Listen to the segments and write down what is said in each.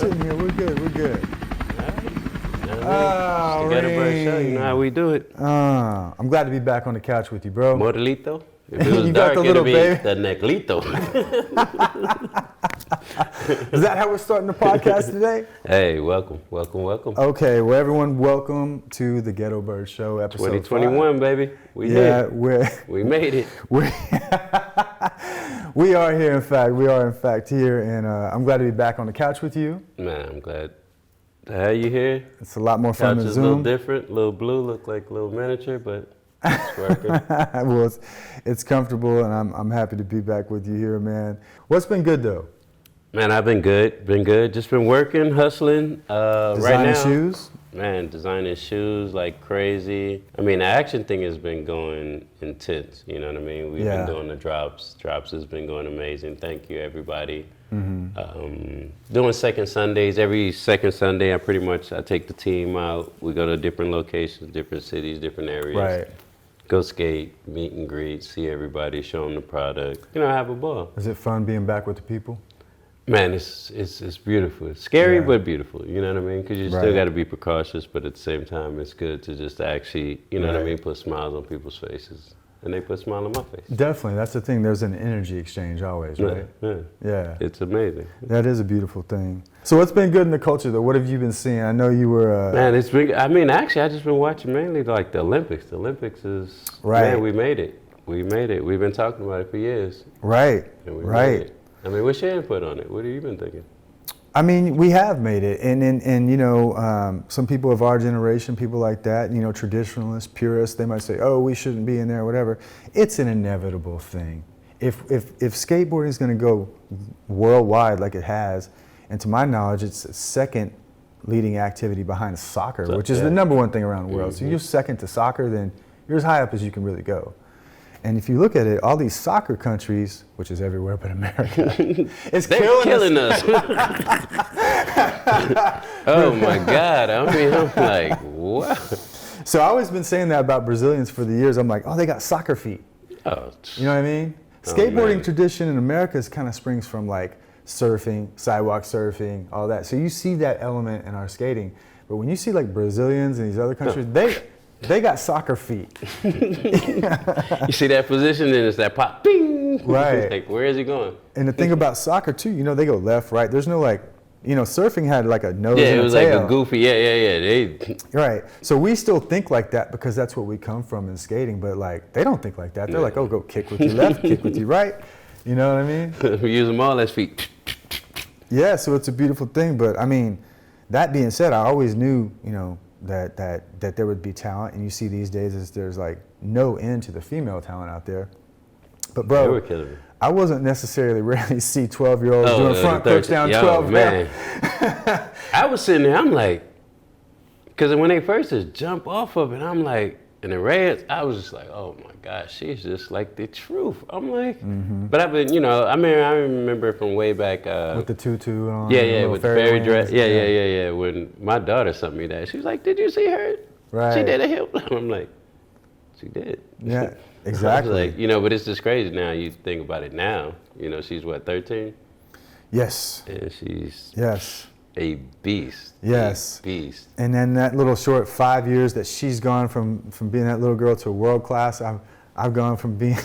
sitting here. We're good. We're good. Oh, the Ghetto Bird Show. You know how we do it. I'm glad to be back on the couch with you, bro. Modelito. If it was You dark, got the it'd little be baby. the neclito. Is that how we're starting the podcast today? Hey, welcome, welcome, welcome. Okay, well, everyone, welcome to the Ghetto Bird Show, episode 2021, 5. baby. We made it. We are here, in fact. We are, in fact, here, and I'm glad to be back on the couch with you. Man, I'm glad to have you here. It's a lot more fun Couch than is Zoom. a little different, a little blue, look like a little miniature, but it's working. Well, it's comfortable, and I'm happy to be back with you here, man. What's been good, though? Man, I've been good. Just been working, hustling. Designing right now, shoes? Man, designing shoes like crazy. I mean, the action thing has been going intense, you know what I mean? We've been doing the drops. Drops has been going amazing. Thank you, everybody. Mm-hmm. Doing second Sundays. Every second Sunday, I take the team out. We go to different locations, different cities, different areas. Right. Go skate, meet and greet, see everybody, show them the product. You know, have a ball. Is it fun being back with the people? Man, it's beautiful. It's scary, but beautiful. You know what I mean? Because you still got to be precautious, but at the same time, it's good to just actually, you know what I mean, put smiles on people's faces. And they put a smile on my face. Definitely. That's the thing. There's an energy exchange always, right? Yeah. It's amazing. That is a beautiful thing. So what's been good in the culture, though? What have you been seeing? I know you were... Man, it's been, I mean, actually, I just been watching mainly like the Olympics. The Olympics is, man, we made it. We made it. We've been talking about it for years. Right, And we made it. I mean, what's your input on it? What have you been thinking? I mean, we have made it, and you know, some people of our generation, people like that, you know, traditionalists, purists, they might say, oh, we shouldn't be in there, whatever. It's an inevitable thing. If skateboarding is going to go worldwide like it has, and to my knowledge, it's the second leading activity behind soccer, which is the number one thing around the world. So you're second to soccer, then you're as high up as you can really go. And if you look at it, all these soccer countries, which is everywhere but America, it's killing us. Oh my God! I mean, I'm like, what? So I've always been saying that about Brazilians for the years. I'm like, oh, they got soccer feet. Oh, you know what I mean? Skateboarding tradition in America is kind of springs from like surfing, sidewalk surfing, all that. So you see that element in our skating. But when you see like Brazilians and these other countries, they got soccer feet. You see that position, and it's that pop, bing. Right. Like, where is he going? And the thing about soccer too, you know, they go left, right. There's no like, you know, surfing had like a nose and a tail. Yeah, it was like a goofy, yeah. Right. So we still think like that because that's what we come from in skating, but like, they don't think like that. They're like, oh, go kick with your left, kick with your right. You know what I mean? We use them all as feet. Yeah, so it's a beautiful thing. But I mean, that being said, I always knew, you know, that there would be talent, and you see these days there's like no end to the female talent out there. But bro, they were killing me. I wasn't necessarily ready to see 12-year-olds doing front flips down 12. Man. I was sitting there, I'm like, because when they first just jump off of it, I'm like, in the reds, I was just like, oh my gosh, she's just like the truth. I'm like, but I've been, you know, I mean, I remember from way back. With the tutu on. Yeah, with the fairy dress. Yeah. When my daughter sent me that, she was like, did you see her? Right. She did a hip. I'm like, she did. Yeah, exactly. I was like, you know, but it's just crazy now. You think about it now. You know, she's what, 13? Yes. And she's a beast. Yes. A beast. And then that little short 5 years that she's gone from being that little girl to a world class, I've gone from being...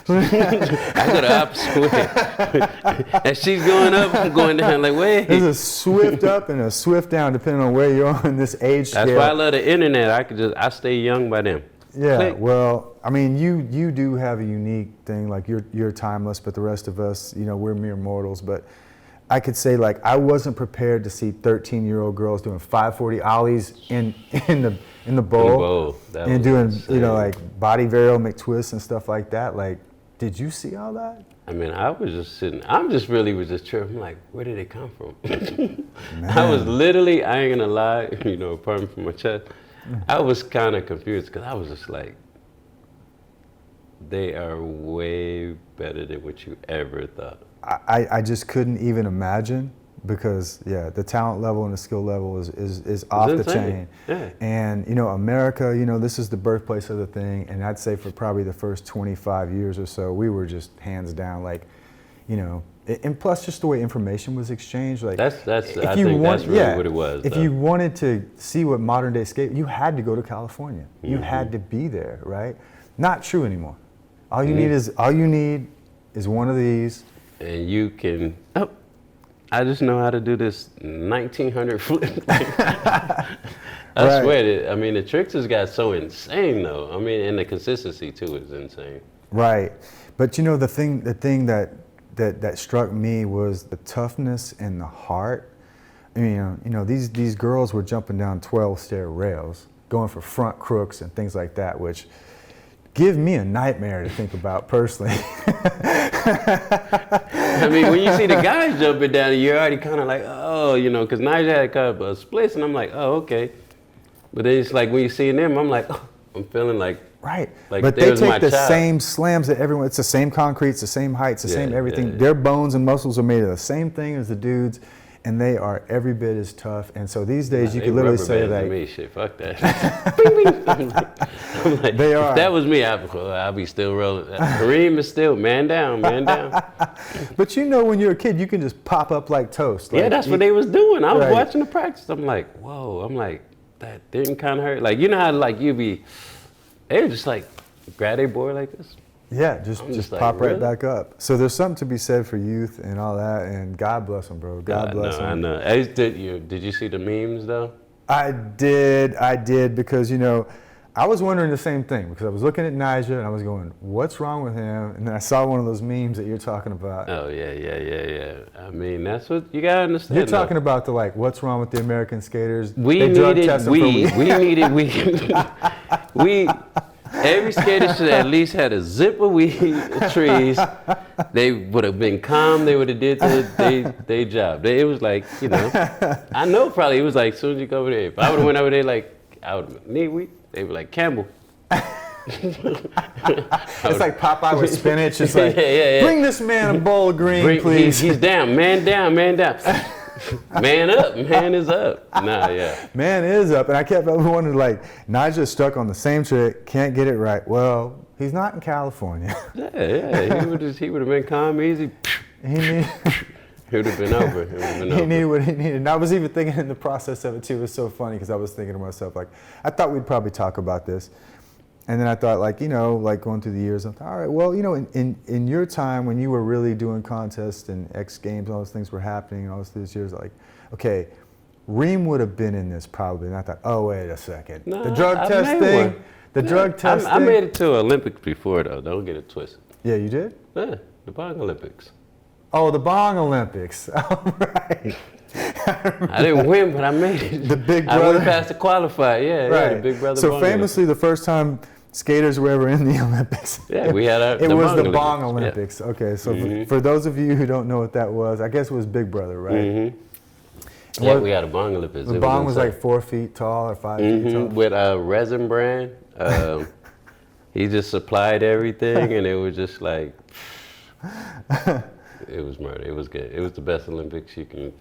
I go the opposite way. As she's going up, I'm going down like, wait. There's a swift up and a swift down depending on where you're on this age scale. That's why I love the internet. I stay young by them. Yeah, Click. well, I mean, you do have a unique thing, like you're timeless, but the rest of us, you know, we're mere mortals. But I could say, like, I wasn't prepared to see 13-year-old girls doing 540 ollies in the bowl and doing insane. You know, like body varial McTwists and stuff like that. Like, did you see all that? I mean, I was just sitting. I'm just really was just tripping. Like, where did it come from? I was literally, I ain't gonna lie, you know, pardon from my chest. I was kind of confused because I was just like, they are way better than what you ever thought. I just couldn't even imagine because, the talent level and the skill level is off the chain. Yeah. And, you know, America, you know, this is the birthplace of the thing. And I'd say for probably the first 25 years or so, we were just hands down, like, you know, And plus, just the way information was exchanged, like I think that's really what it was. If you wanted to see what modern day skate, you had to go to California. You had to be there, right? Not true anymore. All you need is one of these, and you can. Oh, I just know how to do this 1900 flip. I swear, I mean, the tricks has got so insane though. I mean, and the consistency too is insane. Right, but you know the thing that struck me was the toughness and the heart. I mean, you know, these girls were jumping down 12-stair rails, going for front crooks and things like that, which give me a nightmare to think about personally. I mean, when you see the guys jumping down, you're already kind of like, oh, you know, because Nigel had a couple of splits, and I'm like, oh, okay. But then it's like when you see them, I'm like, oh, I'm feeling like, right. Like but they take the same slams that everyone. It's the same concrete, it's the same height, it's the same everything. Yeah. Their bones and muscles are made of the same thing as the dudes, and they are every bit as tough. And so these days, you can literally say that. Me, shit, fuck that. Bing, bing. I'm like, they are. If that was me, I'd be still rolling. Kareem is still man down, man down. But you know, when you're a kid, you can just pop up like toast. Like, yeah, that's what they was doing. I was watching the practice. I'm like, whoa. I'm like, that didn't kind of hurt. Like, you know how like you be, they were just like, grab their board like this. Yeah, just pop right back up. So there's something to be said for youth and all that, and God bless them, bro. God bless them. I know. Did you see the memes though? I did because, you know, I was wondering the same thing because I was looking at Nigel and I was going, what's wrong with him? And then I saw one of those memes that you're talking about. Oh, yeah. I mean, that's what you gotta understand. You're talking about the like, what's wrong with the American skaters? We every skater should at least had a zip of weed, trees. They would have been calm. They would have did their job. It was like, you know, I know probably it was like, as soon as you go over there, if I would have went over there like, I would need weed. They were like, Campbell. It's like Popeye with spinach. It's like, bring this man a bowl of green, please. He's down, man down, man down. Man up, man is up. Nah, yeah. Man is up. And I kept wondering, like, Nigel's stuck on the same trick, can't get it right. Well, he's not in California. Yeah. He would have been calm, easy. It would have been over. He needed what he needed. And I was even thinking in the process of it too. It was so funny because I was thinking to myself, like, I thought we'd probably talk about this. And then I thought, like, you know, like going through the years, I thought, all right, well, you know, in your time when you were really doing contests and X Games, all those things were happening, and all those years, like, okay, Reem would have been in this probably. And I thought, oh, wait a second. No, the drug test thing. The drug test thing. I made it to Olympics before, though. Don't get it twisted. Yeah, you did? Yeah, the Bong Olympics. Oh, the Bong Olympics. All right. I didn't win, but I made it. The big brother. I went past the qualifier. Yeah, right. The big brother. So famously, the first time skaters were ever in the Olympics. Yeah, we had it was the Bong Olympics. Yeah. Okay, so for those of you who don't know what that was, I guess it was Big Brother, right? Mm-hmm. Yeah, we had a Bong Olympics. The Bong was like 4 feet tall or 5 feet tall. With a resin brand. He just supplied everything, and it was just like. It was murder. It was good. It was the best Olympics you can.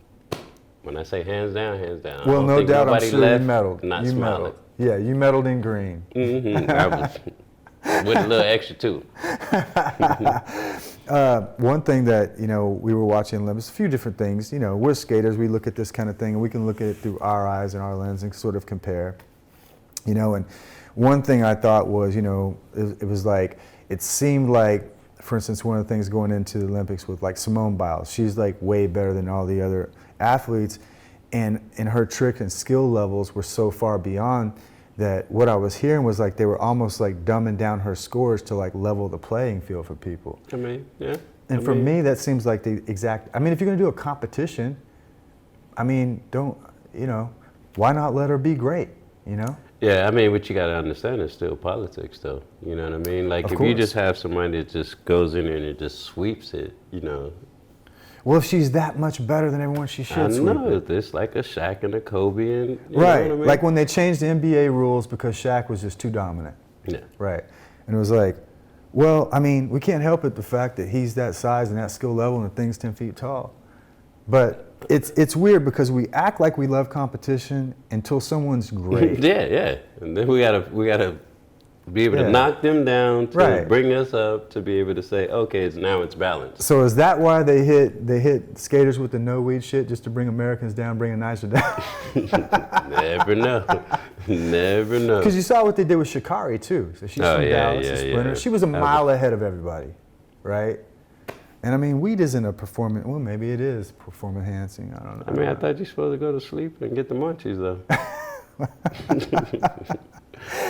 When I say hands down, hands down. Well, no doubt, I'm sure you medaled. Not you smiling. Medaled. Yeah, you medaled in green. I was with a little extra too. One thing that, you know, we were watching Olympics, a few different things. You know, we're skaters. We look at this kind of thing, and we can look at it through our eyes and our lens and sort of compare. You know, and one thing I thought was, you know, it was like it seemed like. For instance, one of the things going into the Olympics with like Simone Biles, she's like way better than all the other athletes, and her trick and skill levels were so far beyond that what I was hearing was like they were almost like dumbing down her scores to like level the playing field for people. I mean, yeah. And for me, that seems like the exact, I mean, if you're gonna do a competition, I mean, don't, you know, why not let her be great, you know? Yeah, I mean, what you got to understand is still politics, though. You know what I mean? Like, if you just have somebody that just goes in there and it just sweeps it, you know. Well, if she's that much better than everyone, she should sweep it. It's like a Shaq and a Kobe, and you know right. what I mean? Like when they changed the NBA rules because Shaq was just too dominant. Yeah. Right. And it was like, well, I mean, we can't help it the fact that he's that size and that skill level and the thing's 10 feet tall. But it's weird because we act like we love competition until someone's great. Yeah. And then we gotta Be able Yeah. to knock them down to Right. bring us up to be able to say, okay, now it's balanced. So is that why they hit skaters with the no weed shit just to bring Americans down, bring a nicer down? Never know. Never know. Because you saw what they did with Sha'Carri too. So she's from Dallas, a sprinter. She was a mile ahead of everybody, right? And I mean, weed isn't a performance. Well, maybe it is performance enhancing. I don't know. I mean, I thought you're supposed to go to sleep and get the munchies though.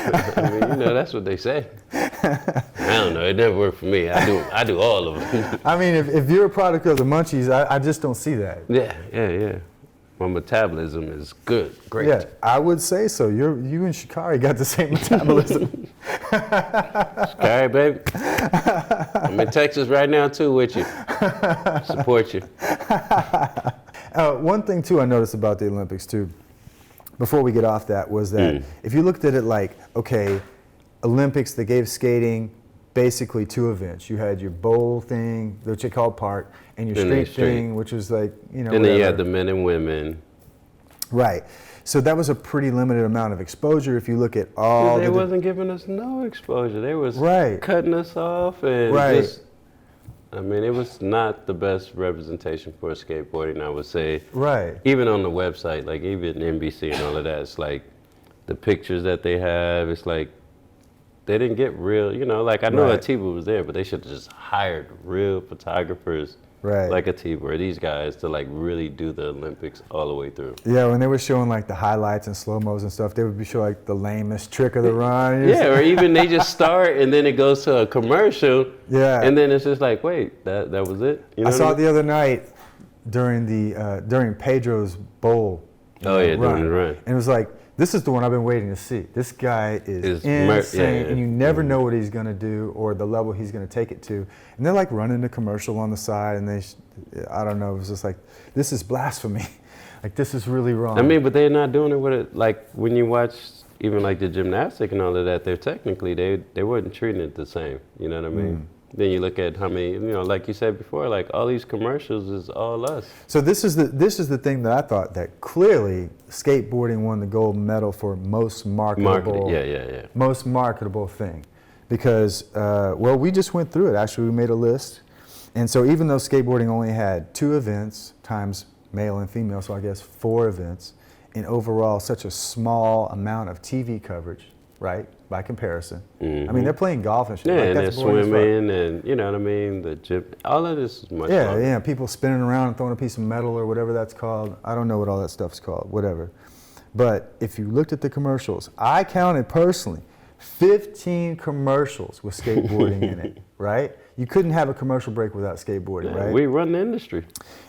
I mean, you know, that's what they say. I don't know. It never worked for me. I do all of them. I mean, if you're a product of the munchies, I just don't see that. Yeah. My metabolism is good, great. Yeah, I would say so. You and Sha'Carri got the same metabolism. Sha'Carri, baby. I'm in Texas right now too with you. Support you. One thing too I noticed about the Olympics too, before we get off that, was that if you looked at it like, okay, Olympics, they gave skating basically two events. You had your bowl thing, which they called park, and your street thing, which was like, you know, and then you had whatever. the men and women. Right. So that was a pretty limited amount of exposure if you look at all They wasn't giving us no exposure. They was Right. cutting us off and Right. just, I mean, it was not the best representation for skateboarding, I would say. Right. Even on the website, like even NBC and all of that, it's like the pictures that they have, it's like they didn't get real, you know, like I know Right. Atiba was there, but they should have just hired real photographers Right. like Atiba or these guys to like really do the Olympics all the way through. Yeah, when they were showing like the highlights and slow-mos and stuff, they would be showing like the lamest trick of the run. Yeah, or even they just start and then it goes to a commercial. Yeah. And then it's just like, wait, that was it? You know I what saw I it mean? the other night during Pedro's bowl. Oh, yeah, during the run. And it was like, this is the one I've been waiting to see. This guy is insane, and you never know what he's going to do or the level he's going to take it to. And they're like running the commercial on the side, and I don't know, it was just like, this is blasphemy. Like, this is really wrong. I mean, but they're not doing it with it. Like when you watch even like the gymnastic and all of that, they're technically, they weren't treating it the same. You know what I mean? Then you look at how many, you know, like you said before, like all these commercials is all us. So this is the thing that I thought that clearly skateboarding won the gold medal for most marketable. Yeah. Most marketable thing, because well, we just went through it. Actually, we made a list, and so even though skateboarding only had 2 events times male and female, so I guess 4 events, in overall such a small amount of TV coverage, right? By comparison, I mean they're playing golf and shit. Yeah, like, and they're that's boring as fuck. swimming and you know what I mean, the gym, all of this is much longer. Yeah, people spinning around and throwing a piece of metal or whatever that's called. I don't know what all that stuff's called, whatever. But if you looked at the commercials, I counted personally 15 commercials with skateboarding in it, right? You couldn't have a commercial break without skateboarding, Yeah, right? we run the industry.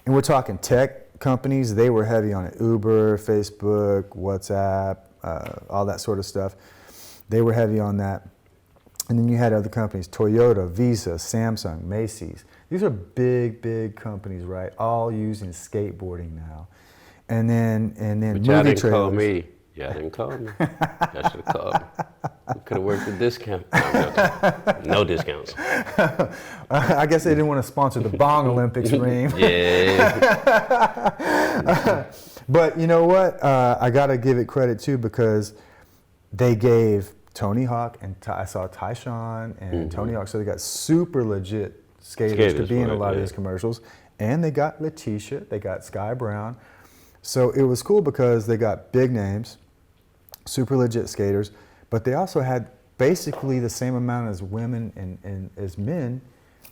And we're talking tech companies, they were heavy on it. Uber, Facebook, WhatsApp, all that sort of stuff. They were heavy on that. And then you had other companies, Toyota, Visa, Samsung, Macy's. These are big, big companies, right? All using skateboarding now. And then But movie y'all didn't trailers. call me. Y'all didn't call me. Y'all should have called me. We could have worked a discount. No discounts. I guess they didn't want to sponsor the Bong Olympics, Reem. Yeah. But you know what? I got to give it credit too, because they gave Tony Hawk and I saw Tyshawn and Tony Hawk, so they got super legit skaters to be in a lot of these commercials. And they got Letitia, they got Sky Brown. So it was cool because they got big names, super legit skaters, but they also had basically the same amount as women and as men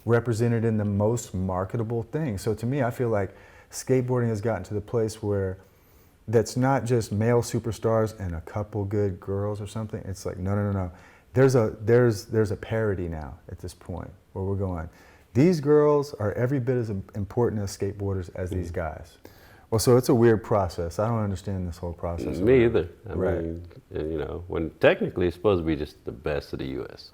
represented in the most marketable thing. So to me, I feel like skateboarding has gotten to the place where that's not just male superstars and a couple good girls or something. It's like, no. There's a parity now at this point where we're going. These girls are every bit as important as skateboarders as these guys. Well, so it's a weird process. I don't understand this whole process. Me either. I Right. mean, and, you know, when technically it's supposed to be just the best of the U.S.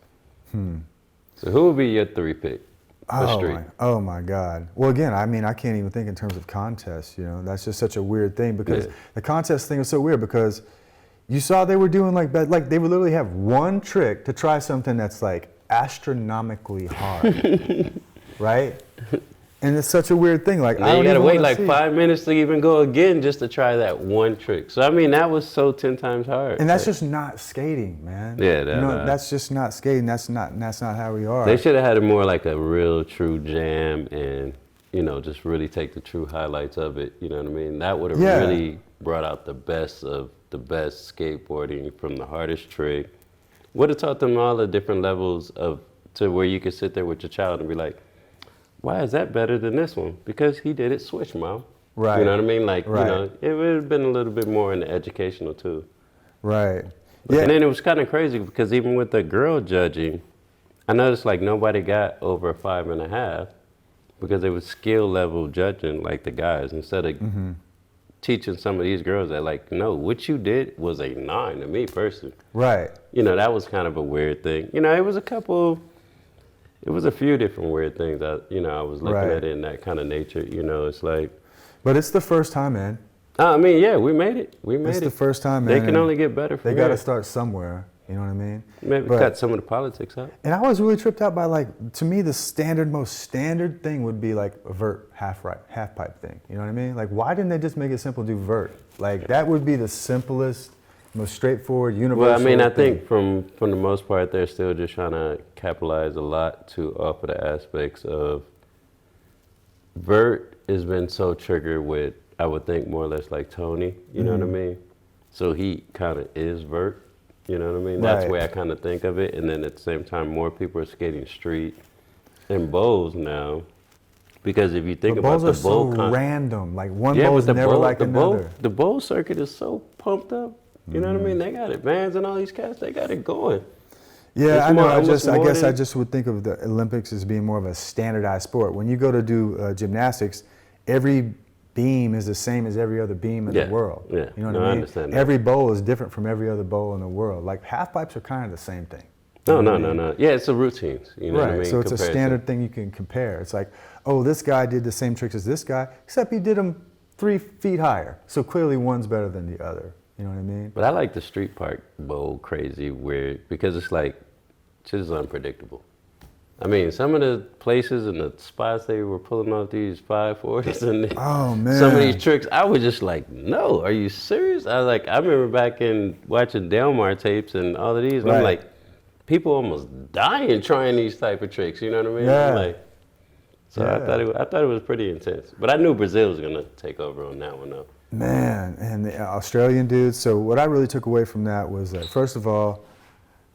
So who would be your 3 pick? Oh my God. Well, again, I mean, I can't even think in terms of contests, you know. That's just such a weird thing, because the contest thing is so weird, because you saw they were doing like they would literally have one trick to try something that's like astronomically hard, right? And it's such a weird thing. Like, Now I don't you gotta even wait wanna like see it. 5 minutes to even go again just to try that one trick. So I mean, that was so 10 times hard. And that's just not skating, man. Yeah, you know, that's just not skating. That's not how we are. They should have had it more like a real true jam and, you know, just really take the true highlights of it. You know what I mean? That would have really brought out the best of the best skateboarding from the hardest trick. Would have taught them all the different levels of to where you could sit there with your child and be like, why is that better than this one? Because he did it switch, Mom. Right. You know what I mean? Like, Right. you know, it would have been a little bit more in the educational too. Right. Yeah. Yeah. And then it was kind of crazy because even with the girl judging, I noticed like nobody got over 5.5 because they was skill level judging like the guys instead of teaching some of these girls that like, no, what you did was a 9 to me personally. Right. You know, that was kind of a weird thing. You know, it was a few different weird things that, you know, I was looking at it in that kind of nature. You know, it's like. But it's the first time, man. I mean, yeah, we made it. It's the first time, man. They can only get better from They got to here. start somewhere. You know what I mean? Maybe cut some of the politics out. And I was really tripped out by, like, to me, the most standard thing would be like a vert half pipe thing. You know what I mean? Like, why didn't they just make it simple, do vert? Like, that would be the simplest, most straightforward, universal. Well, I mean, I thing. think from the most part, they're still just trying to capitalize a lot off of the aspects of vert has been so triggered with, I would think more or less like Tony. You know what I mean? So he kind of is vert. You know what I mean? That's the way I kind of think of it. And then at the same time, more people are skating street and bowls now. Because if you think about the bowl, bowls are so random. Like, one bowl is never like another. The bowl circuit is so pumped up. You know what I mean? They got it. Vans and all these cats, they got it going. Yeah, I know. I guess I just would think of the Olympics as being more of a standardized sport. When you go to do gymnastics, every beam is the same as every other beam in the world. Yeah, you know what I mean? I understand that. Every bowl is different from every other bowl in the world. Like, half pipes are kind of the same thing. No. Yeah, it's a routines. You know what I mean? So it's a standard thing you can compare. It's like, oh, this guy did the same tricks as this guy, except he did them 3 feet higher. So clearly one's better than the other. You know what I mean? But I like the street park bowl crazy weird because it's like, shit is unpredictable. I mean, some of the places and the spots they were pulling off these 540s and some of these tricks, I was just like, no, are you serious? I remember back in watching Delmar tapes and all of these, and I'm like, people almost dying trying these type of tricks. You know what I mean? Yeah. I thought it was pretty intense, but I knew Brazil was gonna take over on that one though. Man, and the Australian dudes. So what I really took away from that was that, first of all,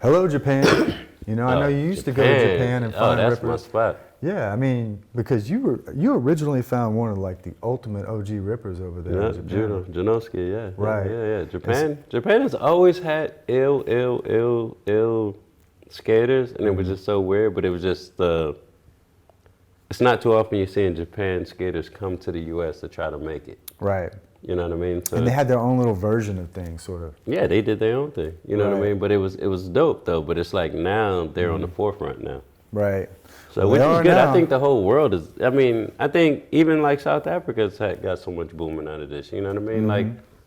hello, Japan. You know, I know you used to go to Japan and find that's rippers. my spot. Yeah, I mean, because you originally found one of like the ultimate OG rippers over there. Yeah, in Japan. Janoski, yeah. Right. Yeah. Japan has always had ill skaters, and it was just so weird, but it was just it's not too often you see in Japan skaters come to the U.S. to try to make it. Right. You know what I mean? So, and they had their own little version of things, sort of. Yeah, they did their own thing. You know what I mean? But it was dope though. But it's like now they're on the forefront now. Right. So which is good. I think the whole world is. I mean, I think even like South Africa's got so much booming out of this. You know what I mean? Like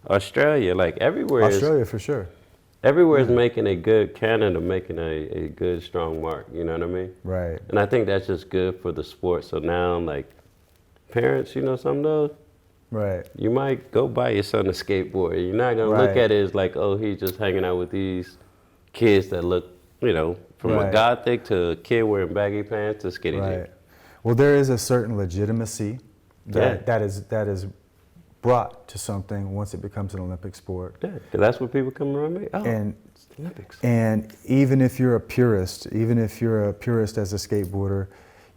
Australia, like everywhere. Australia for sure. Everywhere is making a good. Canada making a good strong mark. You know what I mean? Right. And I think that's just good for the sport. So now, like parents, you know, some of those. Right. You might go buy your son a skateboard. You're not gonna look at it as like, oh, he's just hanging out with these kids that look, you know, from a gothic to a kid wearing baggy pants to skinny jeans. Well, there is a certain legitimacy that is brought to something once it becomes an Olympic sport. Yeah, 'cause that's what people come around me. Oh, and it's Olympics. And even if you're a purist, as a skateboarder,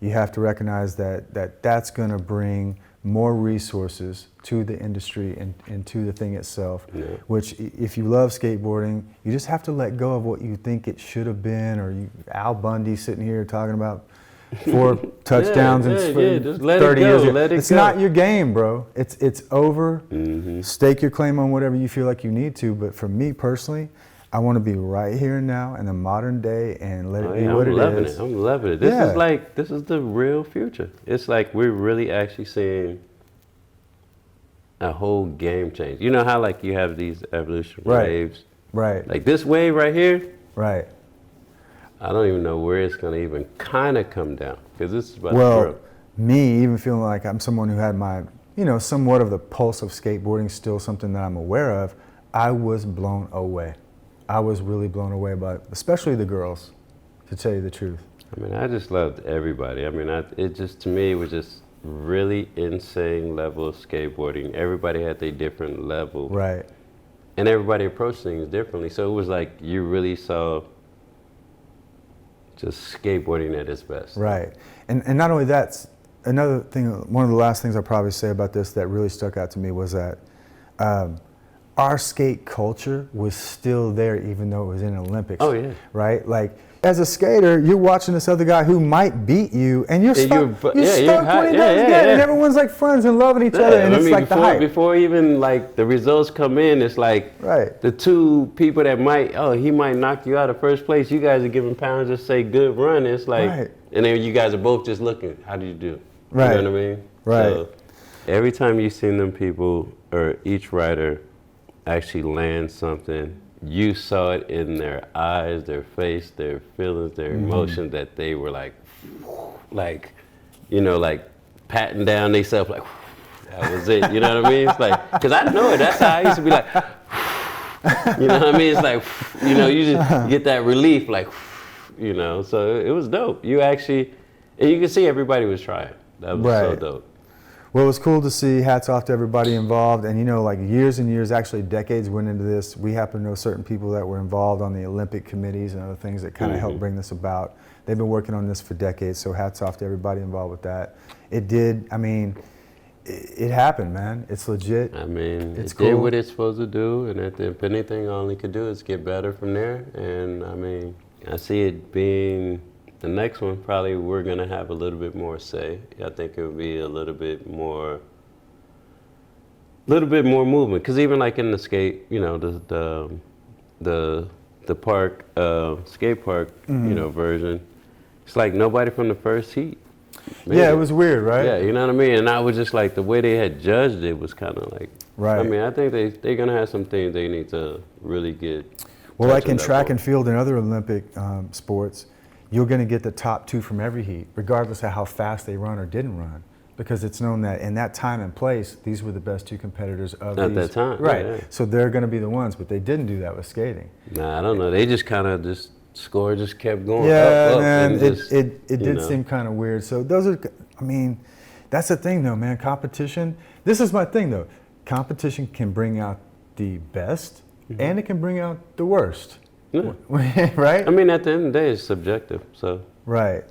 you have to recognize that's going to bring more resources to the industry and to the thing itself, which if you love skateboarding, you just have to let go of what you think it should have been, or Al Bundy sitting here talking about 4 touchdowns in just let 30 it go, years. let it it's go. not your game, bro. It's over. Stake your claim on whatever you feel like you need to, but for me personally, I want to be right here and now in the modern day and let it be what it is. I'm loving it. This is the real future. It's like we're really actually seeing a whole game change. You know how like you have these evolution waves? Right. Like this wave right here? Right. I don't even know where it's going to even kind of come down because this is about to grow. me even feeling like I'm someone who had my, somewhat of the pulse of skateboarding, still something that I'm aware of, I was blown away. I was really blown away by it, especially the girls, to tell you the truth. I mean, I just loved everybody. I mean, to me, it was just really insane level of skateboarding. Everybody had their different level. Right. And everybody approached things differently. So it was like you really saw just skateboarding at its best. Right. And not only that, another thing, one of the last things I'll probably say about this that really stuck out to me was that our skate culture was still there even though it was in Olympics. Oh, yeah. Right? Like, as a skater, you're watching this other guy who might beat you, and you're stoked when he does good, and everyone's like friends and loving each other, and it's like the hype. Before even like the results come in, it's like the two people that he might knock you out of first place, you guys are giving pounds to say good run. It's like, and then you guys are both just looking, how do you do? Right. You know what I mean? Right. So every time you seen them people, or each rider actually land something, you saw it in their eyes, their face, their feelings, their emotions, that they were like patting down themselves, like, that was it. You know what I mean? It's like, because I know it. That's how I used to be like, you know what I mean? It's like, you just get that relief, like, so it was dope. You actually, and you can see everybody was trying. That was so dope. Well, it was cool to see. Hats off to everybody involved. And like years and years, actually decades went into this. We happen to know certain people that were involved on the Olympic committees and other things that kind of helped bring this about. They've been working on this for decades, so hats off to everybody involved with that. It did, it happened, man. It's legit. It's cool. Did what it's supposed to do, and if anything, all it could do is get better from there. And I see it being, the next one, probably we're going to have a little bit more say. I think it would be a little bit more movement. Because even like in the skate, the park, skate park, version, it's like nobody from the first heat. Yeah, it was weird, right? Yeah, you know what I mean? And I was just like, the way they had judged it was kind of like, right. I think they're going to have some things they need to really get. Well, like in track and field and other Olympic sports, you're going to get the top two from every heat, regardless of how fast they run or didn't run, because it's known that in that time and place, these were the best two competitors of at that time. Right. Yeah. So they're going to be the ones, but they didn't do that with skating. Nah, I don't know. They just kind of score just kept going up, man. It did seem kind of weird. So those are, that's the thing though, man. Competition. This is my thing though. Competition can bring out the best, and it can bring out the worst. Yeah. Right? At the end of the day, it's subjective. So. Right.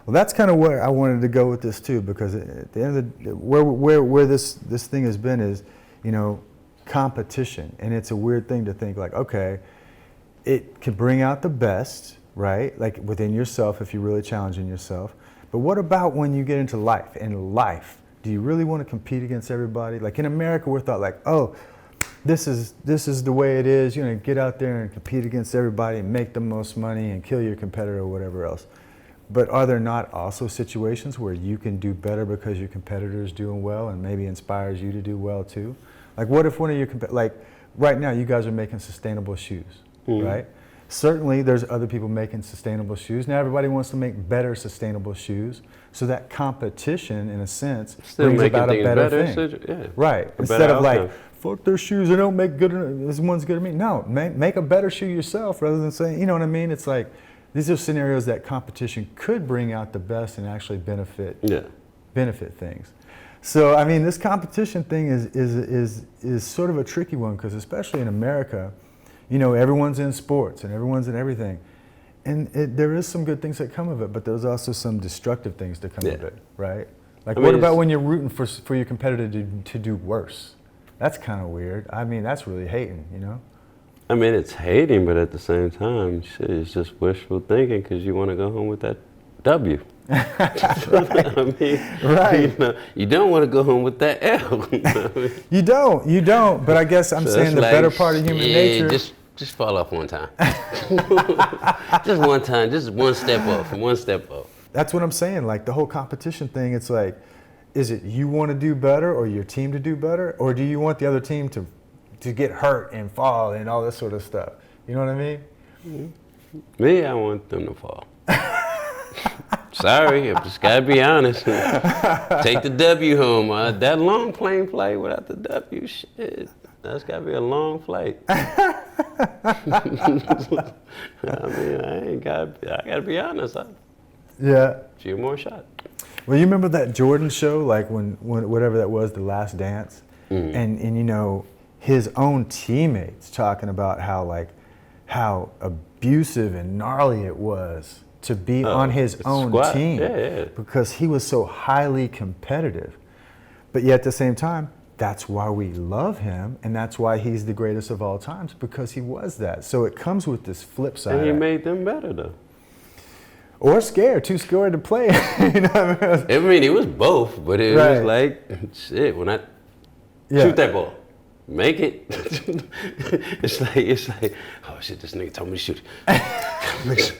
Well, that's kind of where I wanted to go with this too, because at the end of the where this thing has been is, competition, and it's a weird thing to think like, okay, it can bring out the best, right? Like within yourself if you're really challenging yourself. But what about when you get into life? In life, do you really want to compete against everybody? Like in America, we're thought like, oh, this is the way it is. Get out there and compete against everybody and make the most money and kill your competitor or whatever else. But are there not also situations where you can do better because your competitor is doing well and maybe inspires you to do well too? Like what if one of your, like right now you guys are making sustainable shoes, right? Certainly there's other people making sustainable shoes. Now everybody wants to make better sustainable shoes. So that competition, in a sense, brings about a better thing. Right. Instead of like, fuck their shoes, they don't make good enough, this one's good to me. No, make a better shoe yourself rather than saying, you know what I mean? It's like, these are scenarios that competition could bring out the best and actually benefit things. So this competition thing is sort of a tricky one, because especially in America, everyone's in sports and everyone's in everything. And there is some good things that come of it, but there's also some destructive things that come of it, right? Like what about when you're rooting for your competitor to do worse? That's kind of weird. That's really hating, It's hating, but at the same time, shit, it's just wishful thinking because you want to go home with that W. Right. You don't want to go home with that L. You don't. But I guess I'm saying the better part of human nature. Just fall off one time. Just one time. Just one step up. That's what I'm saying. Like the whole competition thing. It's like, is it you want to do better or your team to do better, or do you want the other team to get hurt and fall and all this sort of stuff? You know what I mean? Me, I want them to fall. Sorry, I just gotta be honest. Take the W home. That long plane flight without the W, shit. That's gotta be a long flight. I mean, I gotta be honest. Yeah. Few more shots. Well, you remember that Jordan show, like when whatever that was, The Last Dance, and you know his own teammates talking about how abusive and gnarly it was to be on his own team because he was so highly competitive. But yet at the same time, that's why we love him, and that's why he's the greatest of all times, because he was that. So it comes with this flip side. And he made them better though. Or too scared to play. You know what I mean? I mean, it was both, but it was like, shit, when I shoot that ball, make it. it's like, oh shit, this nigga told me to shoot it.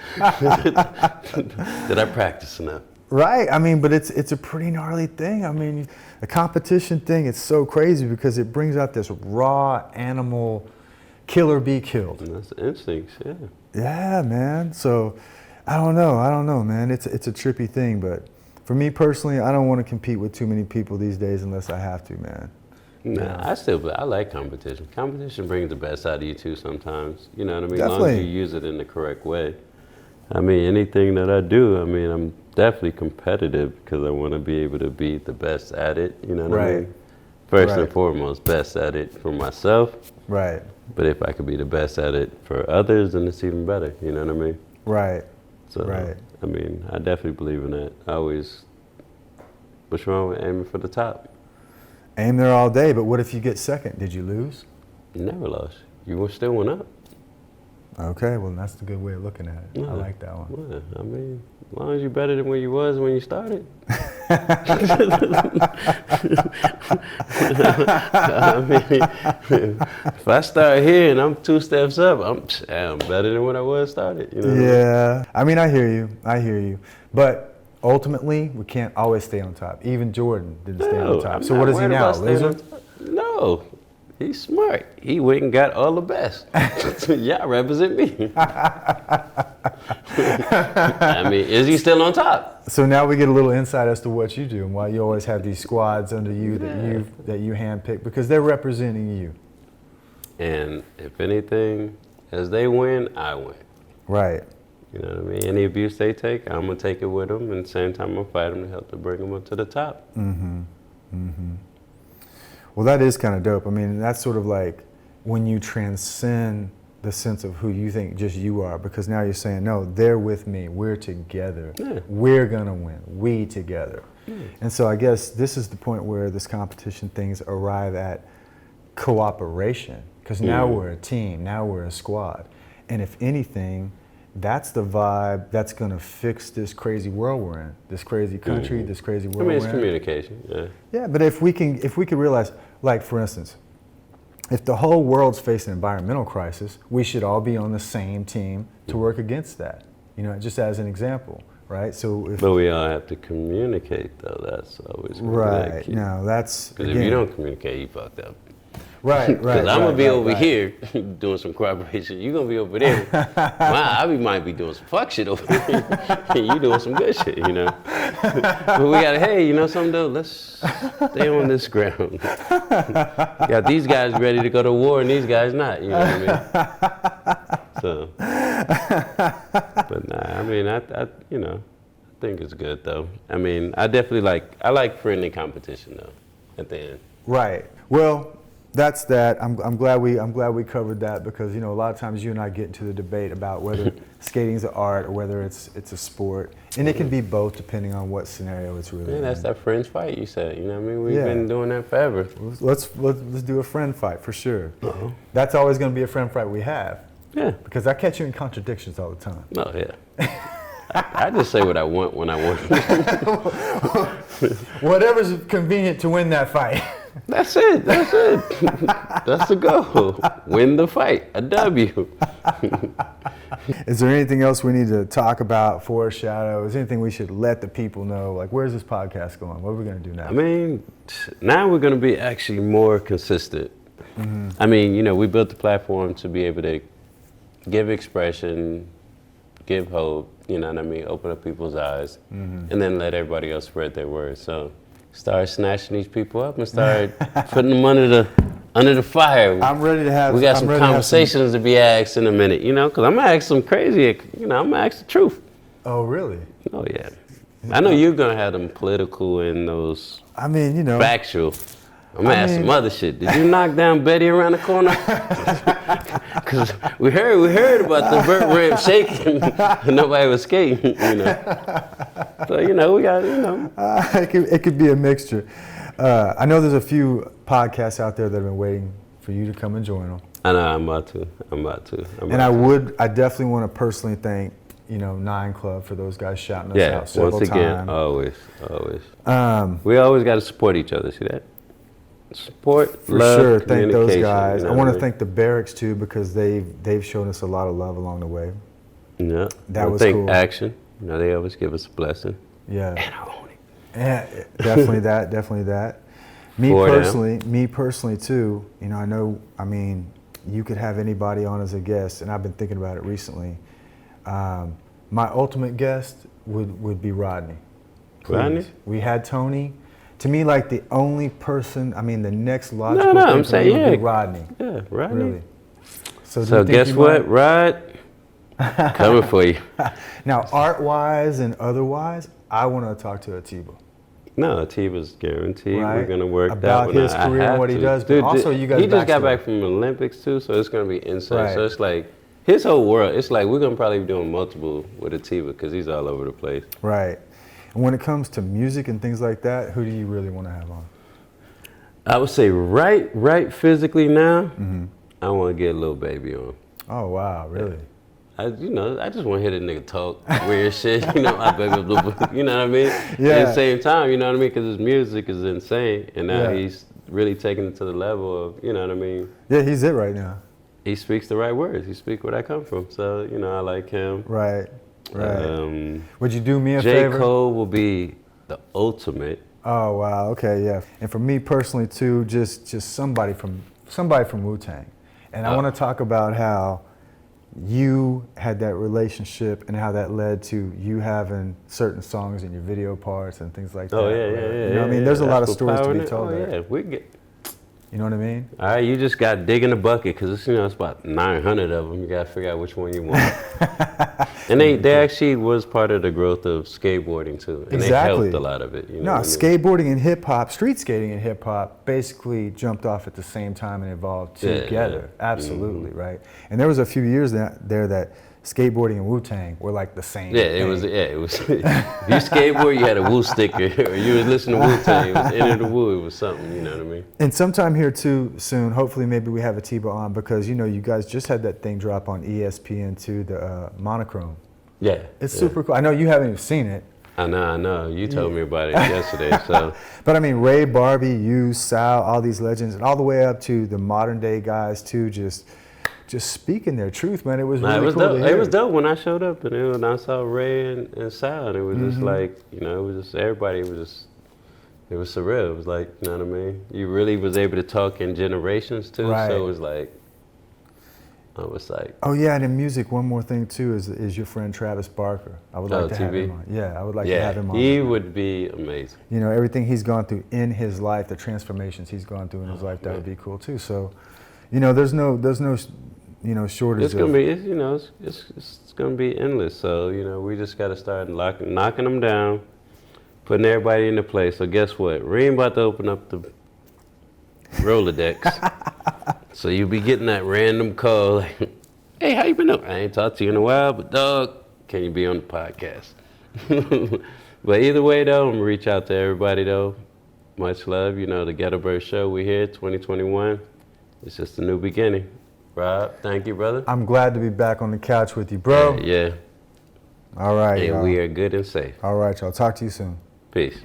Did I practice enough? Right. I mean, but it's a pretty gnarly thing. I mean, the competition thing, it's so crazy because it brings out this raw animal kill or be killed. And that's instincts, yeah. Yeah, man. So I don't know, man. It's a trippy thing, but for me personally, I don't want to compete with too many people these days unless I have to, man. Nah, I like competition. Competition brings the best out of you too sometimes. You know what I mean? Definitely. As long as you use it in the correct way. I mean, anything that I do, I mean, I'm definitely competitive because I want to be able to be the best at it. You know what I mean? First and foremost, best at it for myself. Right. But if I could be the best at it for others, then it's even better. You know what I mean? Right. So, I mean, I definitely believe in that. What's wrong with aiming for the top? Aim there all day, but what if you get second? Did you lose? You never lost. You still went up. Okay, well, that's the good way of looking at it. Yeah. I like that one. Yeah, I mean, as long as you're better than where you was when you started. I mean, if I start here and I'm 2 steps up, I'm better than when I was started. You know Yeah, I mean, I hear you. But ultimately, we can't always stay on top. Even Jordan didn't stay on top. So what is he now, loser? No, he's smart. He went and got all the best. Y'all represent me. I mean, is he still on top? So now we get a little insight as to what you do and why you always have these squads under you that you handpick, because they're representing you. And if anything, as they win, I win. Right. You know what I mean? Any abuse they take, I'm going to take it with them, and at the same time, I'm going to fight them to help to bring them up to the top. Mm-hmm. Mm-hmm. Well, that is kind of dope. I mean, that's sort of like when you transcend the sense of who you think just you are, because now you're saying, no, they're with me. We're together. Yeah. We're going to win. We together. Yeah. And so I guess this is the point where this competition things arrive at cooperation, because now we're a team. Now we're a squad. And if anything, that's the vibe that's going to fix this crazy world we're in, this crazy country, this crazy world we're in. It's communication, yeah. Yeah, but if we could realize, like for instance, if the whole world's facing an environmental crisis, we should all be on the same team to work against that. You know, just as an example, right? But we all have to communicate, though. That's always right. No, that's because if you don't communicate, you fucked up. Right. Because I'm gonna be over here doing some cooperation. You're gonna be over there. I might be doing some fuck shit over here. You doing some good shit, you know. But we gotta, hey, you know something though? Let's stay on this ground. Got these guys ready to go to war and these guys not. You know what I mean? So, but nah. I mean, I think it's good though. I mean, I like friendly competition though. At the end. Right. Well. That's that. I'm glad we covered that, because a lot of times you and I get into the debate about whether skating's an art or whether it's a sport, and it can be both depending on what scenario it's really. Yeah, that's that friends fight you said. You know what I mean? We've been doing that forever. Let's do a friend fight for sure. That's always going to be a friend fight we have. Yeah. Because I catch you in contradictions all the time. Oh yeah. I just say what I want when I want. Whatever's convenient to win that fight. That's it. That's the goal. Win the fight. A W. Is there anything else we need to talk about, foreshadow? Is there anything we should let the people know? Like, where's this podcast going? What are we going to do now? I mean, now we're going to be actually more consistent. I mean, we built the platform to be able to give expression give hope, you know what I mean, open up people's eyes, and then let everybody else spread their word. So start snatching these people up and start putting them under the fire. I'm ready to have. We got some conversations to be asked in a minute, you know, because I'm gonna ask some crazy, you know, I'm gonna ask the truth. Oh, really? Oh yeah. I know you're gonna have them political and those. I mean, you know, factual. I'm gonna ask some other shit. Did you knock down Betty around the corner? Cause we heard about the vert ramp shaking and nobody was skating, you know. So, you know, we got, you know. It could be a mixture. I know there's a few podcasts out there that have been waiting for you to come and join them. I know, I'm about to. I definitely want to personally thank, you know, 9 Club for those guys shouting us out several once again, times. always. We always got to support each other, see that? Support, for love, sure. Thank those guys. You know I want to thank the Barracks too, because they've shown us a lot of love along the way. Yeah, that was cool. Action. You know, they always give us a blessing. Yeah, and I own it. Yeah, definitely that. Me personally too. You know, I mean, you could have anybody on as a guest, and I've been thinking about it recently. My ultimate guest would be Rodney. Please. Rodney? We had Tony. To me, like the only person, I mean, the next logical thing for me would be Rodney. Yeah, Rodney. Really. So guess what, Rod? Coming for you. Now, art-wise and otherwise, I want to talk to Atiba. No, Atiba's guaranteed. Right. We're gonna work about that his career and what he does. Dude, but also, you guys. He just got back from the Olympics too, so it's gonna be insane. Right. So it's like his whole world. It's like we're gonna probably be doing multiple with Atiba because he's all over the place. Right. And when it comes to music and things like that, who do you really want to have on? I would say right physically now, I want to get Lil Baby on. Oh wow, really? I just want to hear the nigga talk weird shit. You know, you know what I mean? Yeah. At the same time, you know what I mean? Because his music is insane, and now he's really taking it to the level of, you know what I mean? Yeah, he's it right now. He speaks the right words. He speaks where I come from. So, you know, I like him. Right. Would you do me a J. favor? Cole will be the ultimate. Oh wow, okay, yeah. And for me personally too, just somebody from Wu-Tang. And I want to talk about how you had that relationship and how that led to you having certain songs in your video parts and things like that. Oh yeah. You know what I mean? There's a lot of stories to be told there. Yeah, we get. You know what I mean? All right, you just got to dig in the bucket because it's, you know, it's about 900 of them. You got to figure out which one you want. And they actually was part of the growth of skateboarding too. And they helped a lot of it. You know skateboarding and hip hop, street skating and hip hop basically jumped off at the same time and evolved together. Yeah. Absolutely, right? And there was a few years there that skateboarding and Wu-Tang were like the same thing. It was. If you skateboard, you had a Wu sticker, or you was listening to Wu-Tang. It was Enter the Wu. It was something, you know what I mean? And sometime here too soon, hopefully maybe we have Atiba on, because you know you guys just had that thing drop on ESPN2, the Monochrome. Yeah. It's super cool. I know you haven't even seen it. I know. You told me about it yesterday. So. But I mean, Ray, Barbie, you, Sal, all these legends, and all the way up to the modern day guys too, just speaking their truth, man. It was really cool to hear. It was dope when I showed up, and when I saw Ray and Sal, and it was just like, you know, it was just everybody. It was surreal. It was like, you know what I mean? You really was able to talk in generations too. Right. So it was like, I was like. Oh yeah, and in music, one more thing too is your friend Travis Barker. I would like to have him on. Yeah, I would like to have him on. He would be amazing. You know, everything he's gone through in his life, the transformations he's gone through in his life, that would be cool too. So, you know, there's no shortage. It's gonna be, it's gonna be endless. So, you know, we just gotta start knocking them down, putting everybody into place. So guess what? Reem about to open up the Rolodex. So you be getting that random call like, hey, how you been doing? I ain't talked to you in a while, but dog, can you be on the podcast? But either way though, I'm gonna reach out to everybody though. Much love, you know, the Ghetto Bird Show, we here, 2021. It's just a new beginning. Rob, thank you, brother. I'm glad to be back on the couch with you, bro. Yeah. All right, and y'all. we are good and safe. All right, y'all. Talk to you soon. Peace.